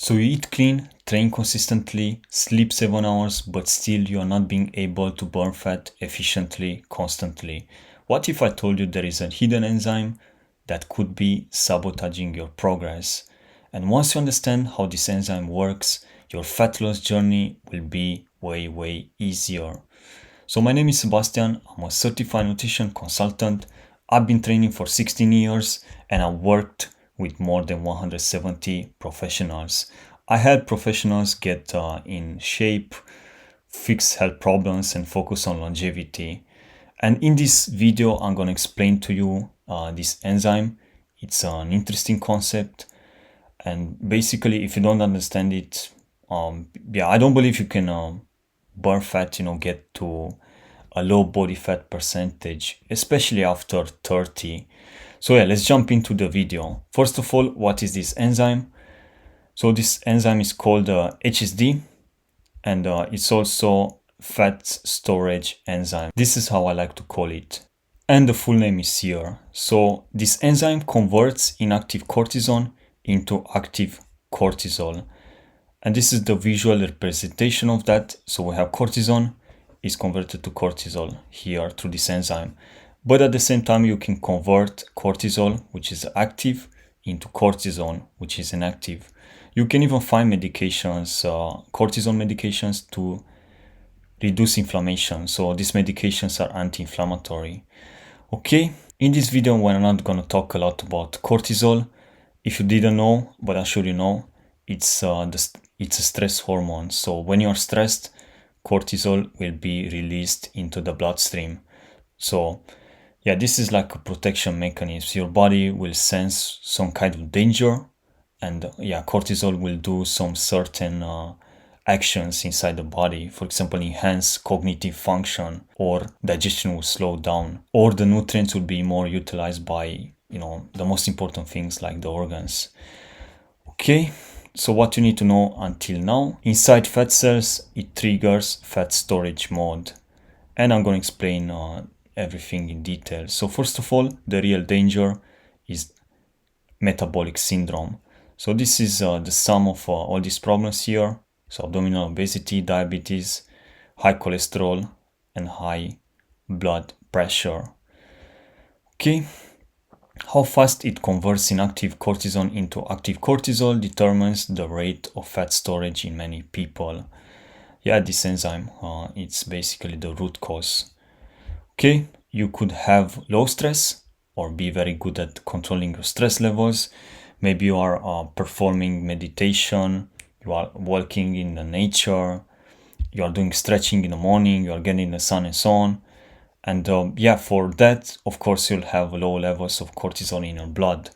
So you eat clean, train consistently, sleep 7 hours, but still you are not being able to burn fat efficiently, constantly. What if I told you there is a hidden enzyme that could be sabotaging your progress? And once you understand how this enzyme works, your fat loss journey will be way easier. So my name is Sebastian. I'm a certified nutrition consultant. I've been training for 16 years and I worked with more than 170 professionals. I help professionals get in shape, fix health problems, and focus on longevity. And in this video, I'm going to explain to you this enzyme. It's an interesting concept. And basically, if you don't understand it, I don't believe you can burn fat, get to a low body fat percentage, especially after 30. So let's jump into the video. First of all, what is this enzyme? So this enzyme is called HSD, and it's also fat storage enzyme. This is how I like to call it. And the full name is here. So this enzyme converts inactive cortisol into active cortisol. And this is the visual representation of that. So we have cortisol is converted to cortisol here through this enzyme. But at the same time, you can convert cortisol, which is active, into cortisone, which is inactive. You can even find medications, cortisone medications, to reduce inflammation. So these medications are anti-inflammatory. Okay, in this video, we're not going to talk a lot about cortisol. If you didn't know, but I'm sure you know, it's a stress hormone. So when you're stressed, cortisol will be released into the bloodstream. So this is like a protection mechanism. Your body will sense some kind of danger, and cortisol will do some certain actions inside the body. For example, enhance cognitive function, or digestion will slow down, or the nutrients will be more utilized by the most important things like the organs. Okay, so what you need to know until now: inside fat cells, it triggers fat storage mode, and I'm going to explain everything in detail. So first of all, the real danger is metabolic syndrome. So this is the sum of all these problems here. So abdominal obesity, diabetes, high cholesterol, and high blood pressure. Okay, how fast it converts inactive cortisol into active cortisol determines the rate of fat storage in many people. This enzyme, it's basically the root cause. Okay, you could have low stress or be very good at controlling your stress levels. Maybe you are performing meditation, you are walking in the nature, you are doing stretching in the morning, you are getting the sun and so on. And for that, of course, you'll have low levels of cortisol in your blood.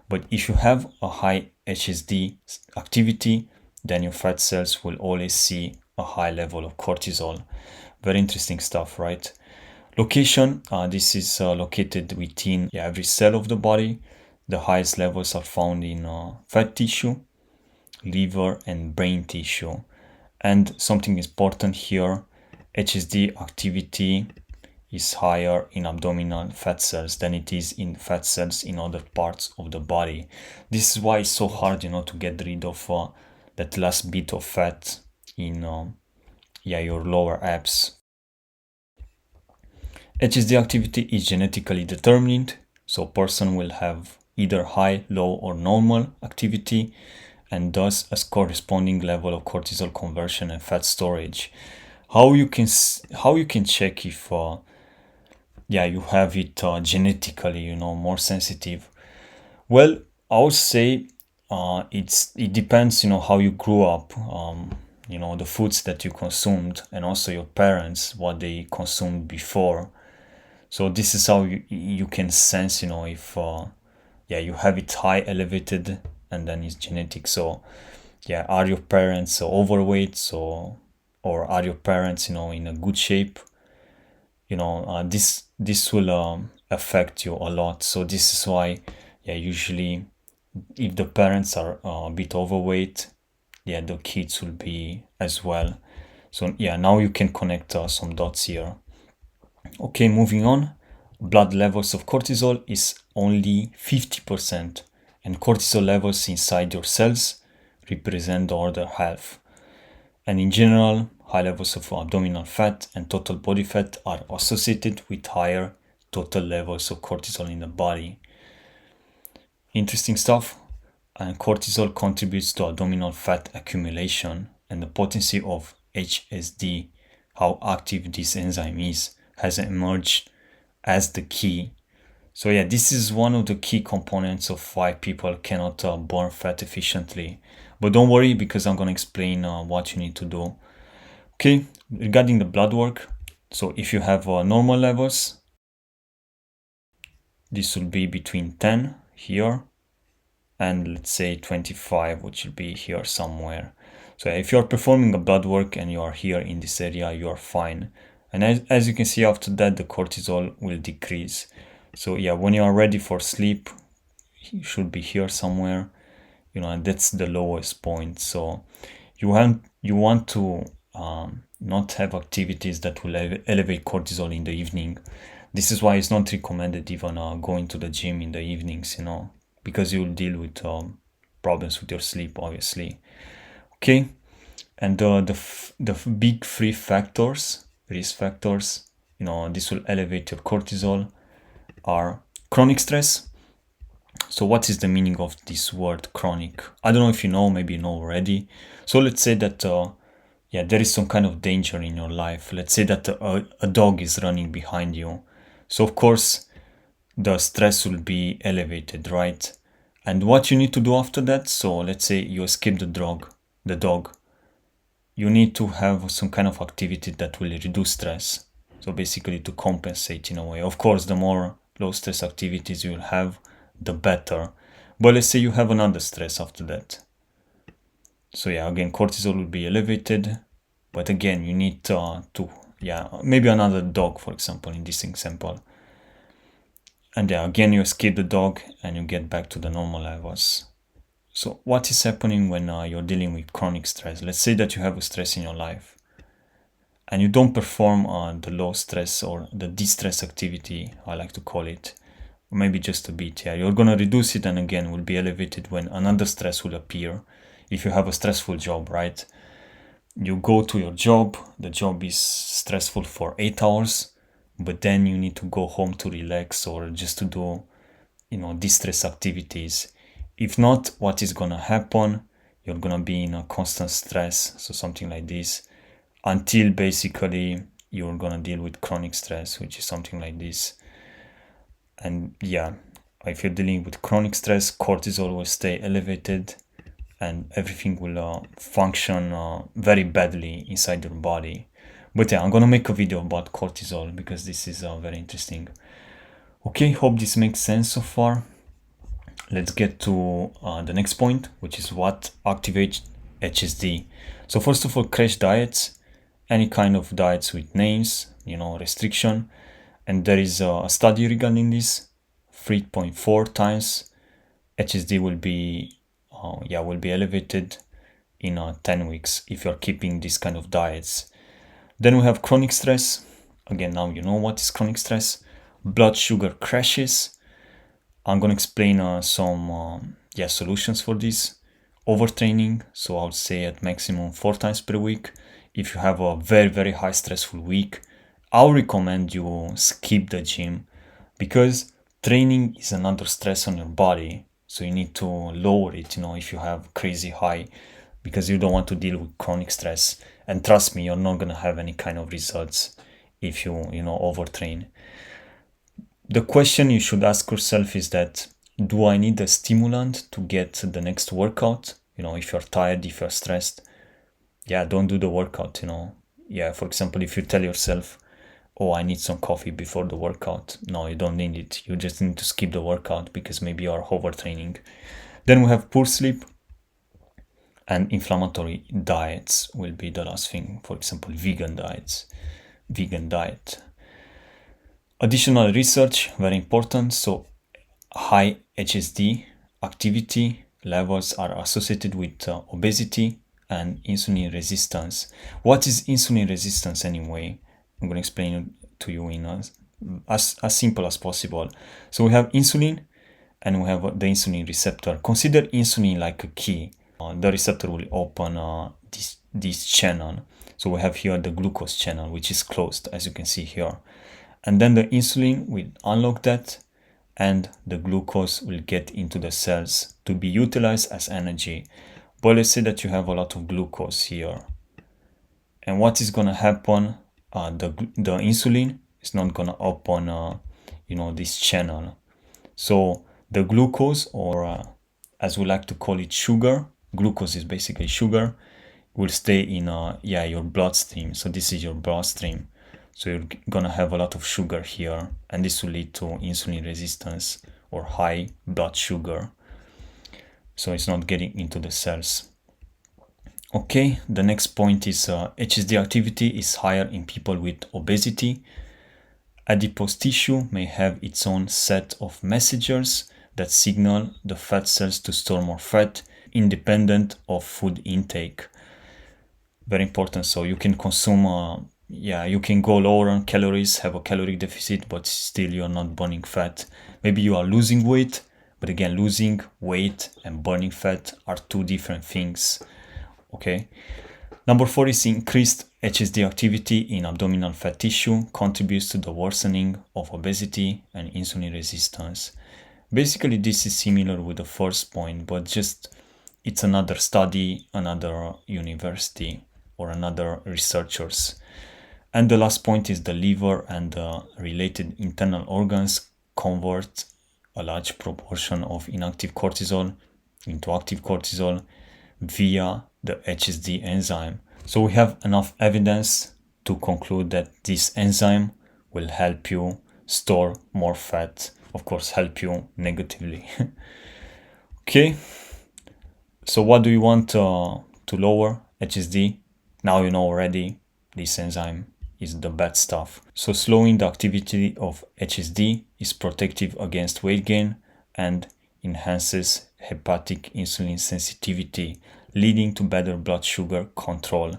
But if you have a high HSD activity, then your fat cells will always see a high level of cortisol. Very interesting stuff, right? Location, this is located within every cell of the body. The highest levels are found in fat tissue, liver, and brain tissue. And something important here, HSD activity is higher in abdominal fat cells than it is in fat cells in other parts of the body. This is why it's so hard, to get rid of that last bit of fat in your lower abs. HSD activity is genetically determined, so a person will have either high, low, or normal activity, and thus a corresponding level of cortisol conversion and fat storage. How you can check if you have it genetically, more sensitive? Well, I would say it depends, how you grew up, the foods that you consumed, and also your parents, what they consumed before. So this is how you can sense, if you have it high, elevated, and then it's genetic. So are your parents overweight, or are your parents, in a good shape? This will affect you a lot. So this is why usually if the parents are a bit overweight, the kids will be as well. So now you can connect some dots here. Okay, moving on. Blood levels of cortisol is only 50%, and cortisol levels inside your cells represent order health. And in general, high levels of abdominal fat and total body fat are associated with higher total levels of cortisol in the body. Interesting stuff. And cortisol contributes to abdominal fat accumulation, and the potency of HSD, how active this enzyme is, has emerged as the key. So yeah, this is one of the key components of why people cannot burn fat efficiently. But don't worry, because I'm going to explain what you need to do. Okay, regarding the blood work, so if you have normal levels, this will be between 10 here and let's say 25, which will be here somewhere. So if you're performing a blood work and you are here in this area, you are fine. And as you can see, after that, the cortisol will decrease. So yeah, when you are ready for sleep, you should be here somewhere, and that's the lowest point. So you want to not have activities that will elevate cortisol in the evening. This is why it's not recommended even going to the gym in the evenings, because you will deal with problems with your sleep, obviously. Okay, and the big three factors, risk factors, this will elevate your cortisol, are chronic stress. So what is the meaning of this word chronic? I don't know if you know, maybe you know already. So let's say that there is some kind of danger in your life. Let's say that a dog is running behind you. So of course the stress will be elevated, right? And what you need to do after that, so let's say you escape the dog, you need to have some kind of activity that will reduce stress. So basically to compensate in a way. Of course, the more low stress activities you will have, the better. But let's say you have another stress after that. So yeah, again, cortisol will be elevated. But again, you need maybe another dog, for example, in this example. And again, you escape the dog and you get back to the normal levels. So what is happening when you're dealing with chronic stress? Let's say that you have a stress in your life and you don't perform the low stress or the de-stress activity, I like to call it, or maybe just a bit. Yeah, you're going to reduce it and again will be elevated when another stress will appear. If you have a stressful job, right? You go to your job, the job is stressful for 8 hours, but then you need to go home to relax or just to do, de-stress activities. If not, what is gonna happen? You're gonna be in a constant stress, so something like this, until basically you're gonna deal with chronic stress, which is something like this. And yeah, if you're dealing with chronic stress, cortisol will stay elevated and everything will function very badly inside your body. But yeah, I'm gonna make a video about cortisol because this is very interesting. Okay, hope this makes sense so far. Let's get to the next point, which is what activates HSD. So first of all, crash diets, any kind of diets with names, restriction. And there is a study regarding this, 3.4 times HSD will be elevated in 10 weeks if you're keeping this kind of diets. Then we have chronic stress. Again, now you know what is chronic stress. Blood sugar crashes. I'm going to explain some solutions for this. Overtraining, so I would say at maximum 4 times per week. If you have a very, very high stressful week, I'll recommend you skip the gym because training is another stress on your body. So you need to lower it, if you have crazy high, because you don't want to deal with chronic stress. And trust me, you're not going to have any kind of results if you overtrain. The question you should ask yourself is that, do I need a stimulant to get the next workout? If you're tired, if you're stressed, don't do the workout, for example, if you tell yourself, oh, I need some coffee before the workout. No, you don't need it. You just need to skip the workout because maybe you are overtraining. Then we have poor sleep and inflammatory diets will be the last thing. For example, vegan diet. Additional research, very important. So high HSD activity levels are associated with obesity and insulin resistance. What is insulin resistance anyway? I'm going to explain it to you in as simple as possible. So we have insulin and we have the insulin receptor. Consider insulin like a key. the receptor will open this channel. So we have here the glucose channel, which is closed, as you can see here. And then the insulin will unlock that, and the glucose will get into the cells to be utilized as energy. But let's say that you have a lot of glucose here. And what is going to happen? The insulin is not going to open, this channel. So the glucose, or as we like to call it, sugar, glucose is basically sugar, will stay in your bloodstream. So this is your bloodstream. So you're gonna have a lot of sugar here, and this will lead to insulin resistance or high blood sugar. So it's not getting into the cells. Okay, the next point is HSD activity is higher in people with obesity. Adipose tissue may have its own set of messengers that signal the fat cells to store more fat independent of food intake. Very important. So you can consume, you can go lower on calories, have a caloric deficit, but still you're not burning fat. Maybe you are losing weight, but again, losing weight and burning fat are two different things. Okay. Number 4 is increased HSD activity in abdominal fat tissue contributes to the worsening of obesity and insulin resistance. Basically, this is similar with the first point, but just it's another study, another university, or another researchers. And the last point is the liver and the related internal organs convert a large proportion of inactive cortisol into active cortisol via the HSD enzyme. So we have enough evidence to conclude that this enzyme will help you store more fat, of course, help you negatively. Okay, so what do you want to lower HSD? Now you know already this enzyme is the bad stuff. So slowing the activity of HSD is protective against weight gain and enhances hepatic insulin sensitivity, leading to better blood sugar control.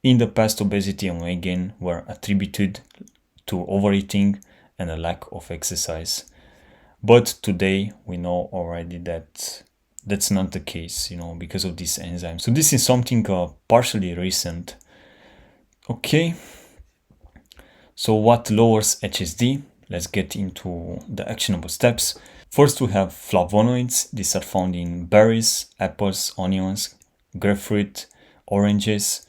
In the past, obesity and weight gain were attributed to overeating and a lack of exercise. But today we know already that that's not the case, because of this enzyme. So this is something partially recent. Okay. So what lowers HSD? Let's get into the actionable steps. First, we have flavonoids. These are found in berries, apples, onions, grapefruit, oranges.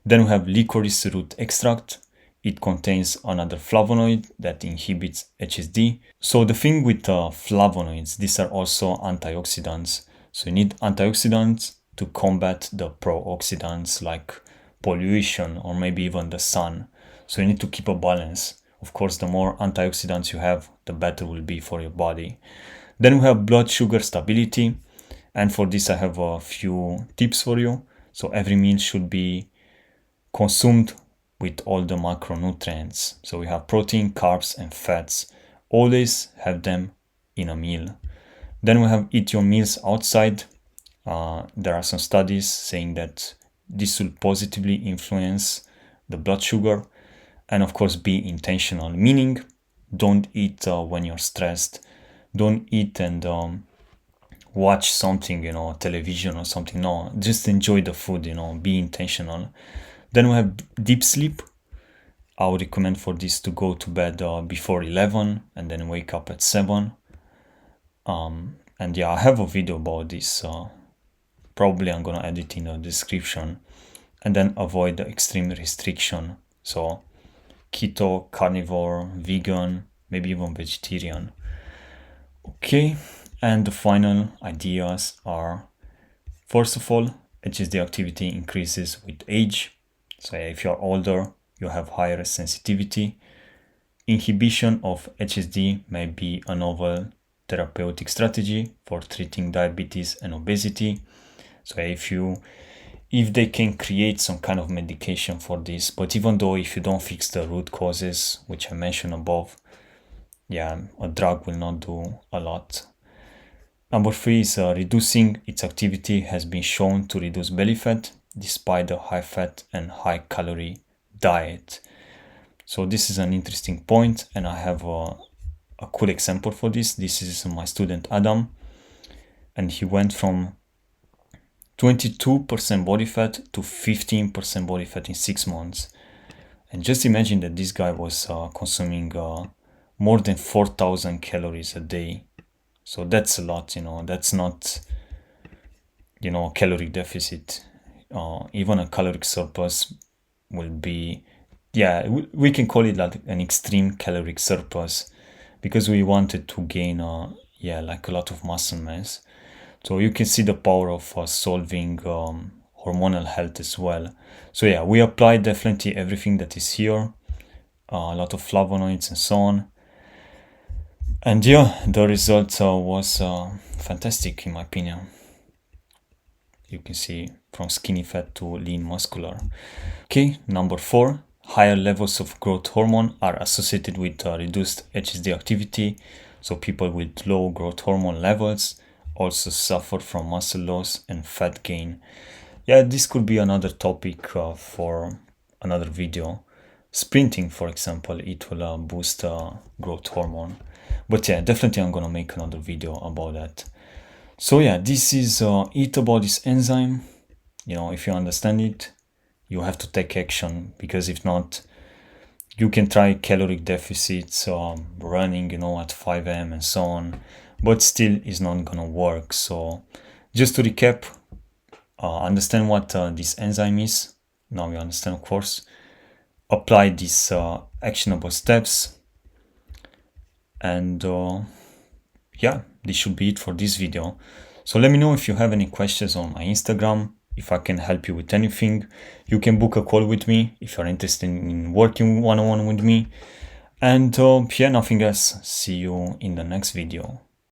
Then we have licorice root extract. It contains another flavonoid that inhibits HSD. So the thing with flavonoids, these are also antioxidants. So you need antioxidants to combat the pro-oxidants like pollution or maybe even the sun. So you need to keep a balance. Of course, the more antioxidants you have, the better will be for your body. Then we have blood sugar stability. And for this, I have a few tips for you. So every meal should be consumed with all the macronutrients. So we have protein, carbs, and fats. Always have them in a meal. Then we have eat your meals outside. There are some studies saying that this will positively influence the blood sugar. And of course, be intentional, meaning don't eat when you're stressed. Don't eat and watch something, television or something. No, just enjoy the food, be intentional. Then we have deep sleep. I would recommend for this to go to bed before 11 and then wake up at 7. And I have a video about this. Probably I'm going to add it in the description. And then avoid the extreme restriction. So keto, carnivore, vegan, maybe even vegetarian. Okay, and the final ideas are, first of all, HSD activity increases with age. So if you're older, you have higher sensitivity. Inhibition of HSD may be a novel therapeutic strategy for treating diabetes and obesity. So if they can create some kind of medication for this, but even though if you don't fix the root causes, which I mentioned above, a drug will not do a lot. Number 3 is reducing its activity has been shown to reduce belly fat despite the high fat and high calorie diet. So this is an interesting point, and I have a cool example for this. This is my student Adam, and he went from 22% body fat to 15% body fat in 6 months. And just imagine that this guy was consuming more than 4,000 calories a day. So that's a lot, that's not, caloric deficit. Even a caloric surplus will be, we can call it like an extreme caloric surplus, because we wanted to gain, like a lot of muscle mass. So you can see the power of solving hormonal health as well. So yeah, we applied definitely everything that is here, a lot of flavonoids and so on. And yeah, the result was fantastic in my opinion. You can see from skinny fat to lean muscular. Okay, number 4, higher levels of growth hormone are associated with reduced HSD activity. So people with low growth hormone levels also suffer from muscle loss and fat gain. Yeah, this could be another topic for another video. Sprinting, for example, it will boost growth hormone. But yeah, definitely I'm gonna make another video about that. So yeah, this is it about this enzyme. If you understand it, you have to take action, because if not, you can try caloric deficits, running, at 5 a.m. and so on, but still is not gonna work. So just to recap, understand what this enzyme is. Now you understand, of course. Apply these actionable steps, and yeah, this should be it for this video. So let me know if you have any questions on my Instagram, if I can help you with anything. You can book a call with me if you're interested in working one-on-one with me. And yeah, nothing else. See you in the next video.